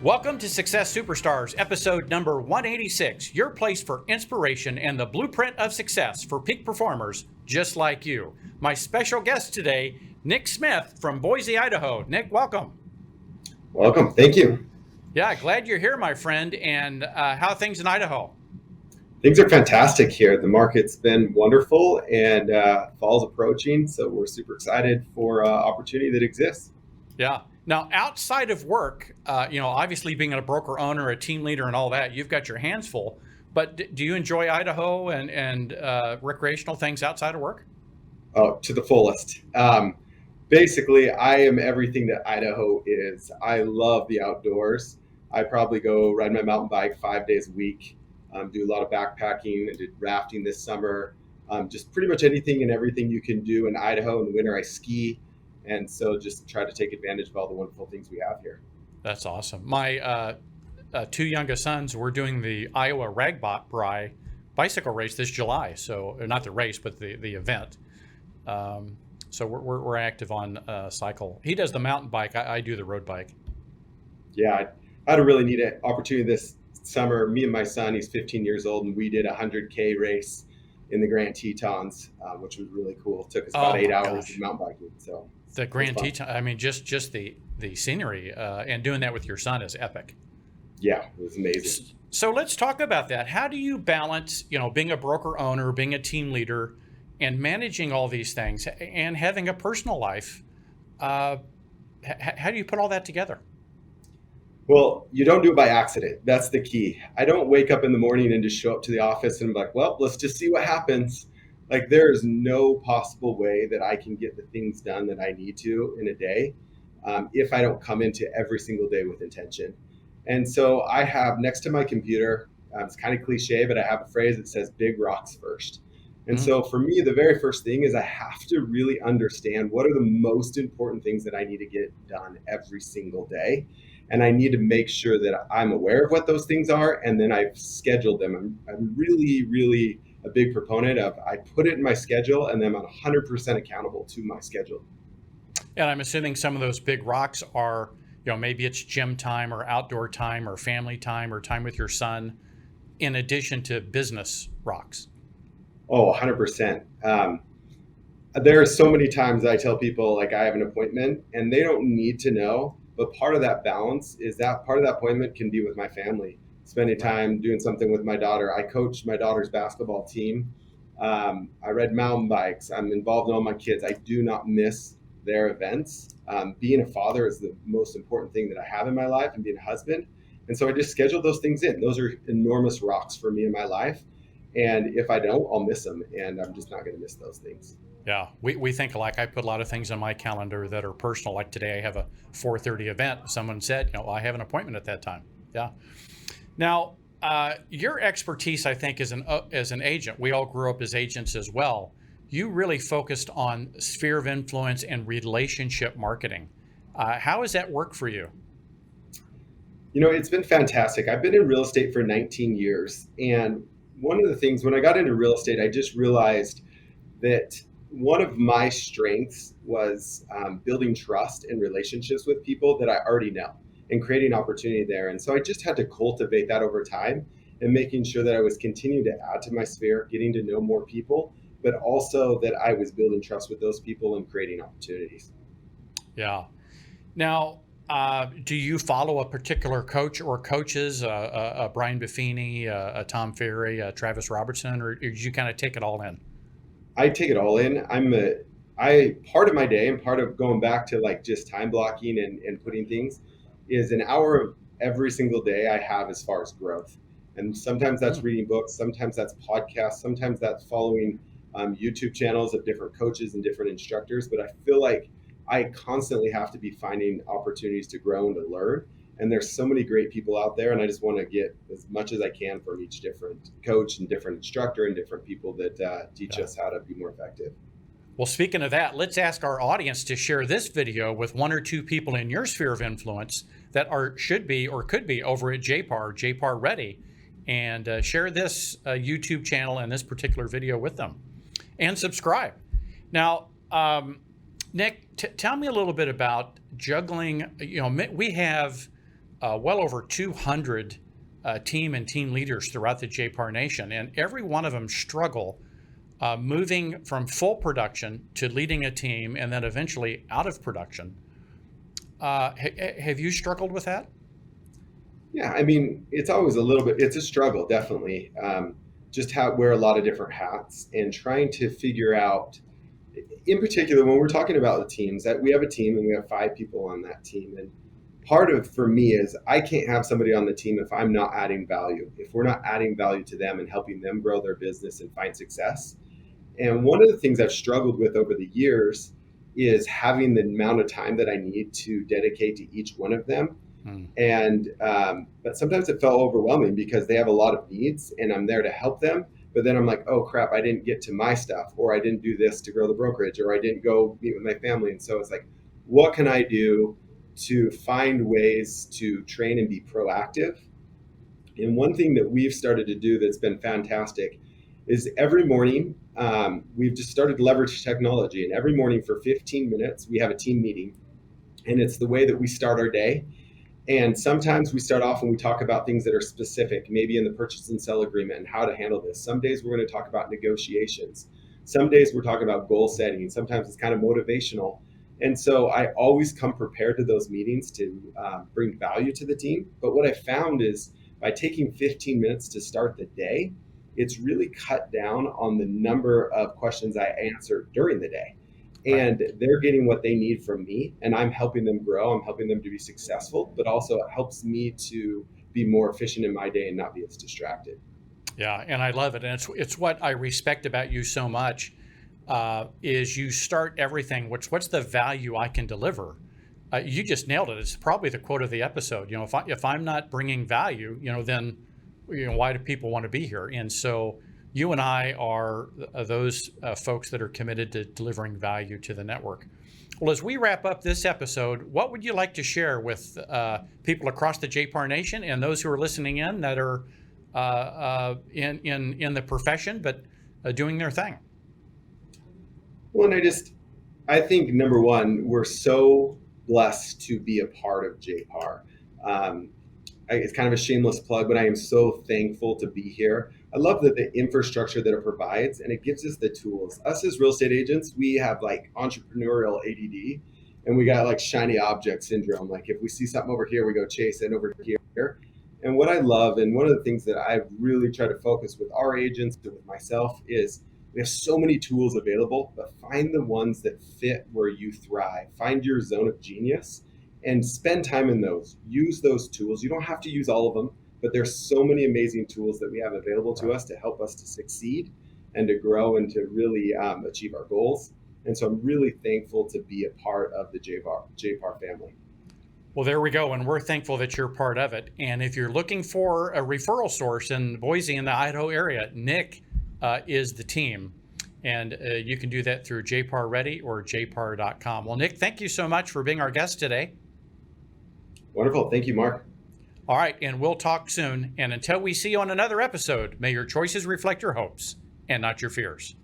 Welcome to Success Superstars, episode number 186, your place for inspiration and the blueprint of success for peak performers just like you. My special guest today, Nick Smith from Boise, Idaho. Nick, welcome. Welcome. Thank you. Yeah, glad you're here, my friend. And how are things in Idaho? Things are fantastic here. The market's been wonderful and fall's approaching, so we're super excited for opportunity that exists. Yeah. Now, outside of work, obviously being a broker owner, a team leader and all that, you've got your hands full. But do you enjoy Idaho and recreational things outside of work? Oh, to the fullest. Basically, I am everything that Idaho is. I love the outdoors. I probably go ride my mountain bike 5 days a week, do a lot of backpacking. I did rafting this summer, just pretty much anything and everything you can do in Idaho. In the winter, I ski. And so just try to take advantage of all the wonderful things we have here. That's awesome. My two youngest sons were doing the Iowa Ragbri bicycle race this July. So not the race, but the event. So we're active on cycle. He does the mountain bike. I do the road bike. Yeah, I had a really neat opportunity this summer. Me and my son, he's 15 years old, and we did a 100K race in the Grand Tetons, which was really cool. It took us about 8 hours of mountain biking. So the Grand Tetons, I mean, just the scenery and doing that with your son is epic. Yeah, it was amazing. So let's talk about that. How do you balance, being a broker owner, being a team leader, and managing all these things and having a personal life? How do you put all that together? Well, you don't do it by accident. That's the key. I don't wake up in the morning and just show up to the office and be like, well, let's just see what happens. Like, there is no possible way that I can get the things done that I need to in a day if I don't come into every single day with intention. And so I have next to my computer, it's kind of cliche, but I have a phrase that says big rocks first. And so for me, the very first thing is I have to really understand what are the most important things that I need to get done every single day. And I need to make sure that I'm aware of what those things are, and then I've scheduled them. I'm really, really a big proponent of I put it in my schedule, and then I'm 100% accountable to my schedule. And I'm assuming some of those big rocks are, maybe it's gym time or outdoor time or family time or time with your son, in addition to business rocks. Oh, 100%. There are so many times I tell people, like, I have an appointment, and they don't need to know. But part of that balance is that part of that appointment can be with my family, spending time doing something with my daughter. I coach my daughter's basketball team. I ride mountain bikes. I'm involved in all my kids. I do not miss their events. Being a father is the most important thing that I have in my life, and being a husband. And so I just schedule those things in. Those are enormous rocks for me in my life. And if I don't, I'll miss them. And I'm just not going to miss those things. Yeah, we think alike. I put a lot of things on my calendar that are personal. Like today, I have a 4:30 event. Someone said, I have an appointment at that time. Yeah. Now, your expertise, I think, as an agent, we all grew up as agents as well. You really focused on sphere of influence and relationship marketing. How has that worked for you? It's been fantastic. I've been in real estate for 19 years. And one of the things, when I got into real estate, I just realized that one of my strengths was building trust and relationships with people that I already know and creating opportunity there. And so I just had to cultivate that over time and making sure that I was continuing to add to my sphere, getting to know more people, but also that I was building trust with those people and creating opportunities. Yeah. Now, do you follow a particular coach or coaches, Brian Buffini, Tom Ferry, Travis Robertson, or did you kind of take it all in? I take it all in. Part of my day, and part of going back to like just time blocking and putting things, is an hour of every single day I have as far as growth. And sometimes that's reading books, sometimes that's podcasts, sometimes that's following YouTube channels of different coaches and different instructors. But I feel like I constantly have to be finding opportunities to grow and to learn. And there's so many great people out there, and I just want to get as much as I can from each different coach and different instructor and different people that teach us how to be more effective. Well, speaking of that, let's ask our audience to share this video with one or two people in your sphere of influence that should be or could be over at JPAR Ready, and share this YouTube channel and this particular video with them, and subscribe. Now, Nick, tell me a little bit about Juggling. We have well over 200 team and team leaders throughout the JPAR nation, and every one of them struggle moving from full production to leading a team and then eventually out of production. Have you struggled with that? Yeah, I mean, it's always a little bit, it's a struggle, definitely. Just wear a lot of different hats and trying to figure out, in particular, when we're talking about the teams, that we have a team and we have 5 people on that team. And part of, for me, is I can't have somebody on the team if I'm not adding value, if we're not adding value to them and helping them grow their business and find success. And one of the things I've struggled with over the years is having the amount of time that I need to dedicate to each one of them. And but sometimes it felt overwhelming because they have a lot of needs and I'm there to help them. But then I'm like, oh crap, I didn't get to my stuff, or I didn't do this to grow the brokerage, or I didn't go meet with my family. And so it's like, what can I do to find ways to train and be proactive? And one thing that we've started to do that's been fantastic is every morning, we've just started to leverage technology. And every morning for 15 minutes, we have a team meeting. And it's the way that we start our day. And sometimes we start off and we talk about things that are specific, maybe in the purchase and sell agreement and how to handle this. Some days we're going to talk about negotiations. Some days we're talking about goal setting. Sometimes it's kind of motivational. And so I always come prepared to those meetings to bring value to the team. But what I found is by taking 15 minutes to start the day, it's really cut down on the number of questions I answer during the day. And they're getting what they need from me, and I'm helping them grow. I'm helping them to be successful, but also it helps me to be more efficient in my day and not be as distracted. Yeah, and I love it. And it's what I respect about you so much is you start everything. What's the value I can deliver? You just nailed it. It's probably the quote of the episode. You know, if I'm not bringing value, then why do people want to be here? And so you and I are those folks that are committed to delivering value to the network. Well, as we wrap up this episode, what would you like to share with people across the JPAR Nation and those who are listening in that are in the profession but doing their thing? Well, and I think number one, we're so blessed to be a part of JPAR. It's kind of a shameless plug, but I am so thankful to be here. I love the infrastructure that it provides, and it gives us the tools. Us as real estate agents, we have like entrepreneurial ADD, and we got like shiny object syndrome. Like if we see something over here, we go chase it over here. And what I love, and one of the things that I've really tried to focus with our agents and with myself is we have so many tools available, but find the ones that fit where you thrive. Find your zone of genius and spend time in those. Use those tools. You don't have to use all of them, but there's so many amazing tools that we have available to us to help us to succeed and to grow and to really achieve our goals. And so I'm really thankful to be a part of the JPAR family. Well, there we go. And we're thankful that you're part of it. And if you're looking for a referral source in Boise in the Idaho area, Nick is the team. And you can do that through JPAR Ready or jpar.com. Well, Nick, thank you so much for being our guest today. Wonderful. Thank you, Mark. All right. And we'll talk soon. And until we see you on another episode, may your choices reflect your hopes and not your fears.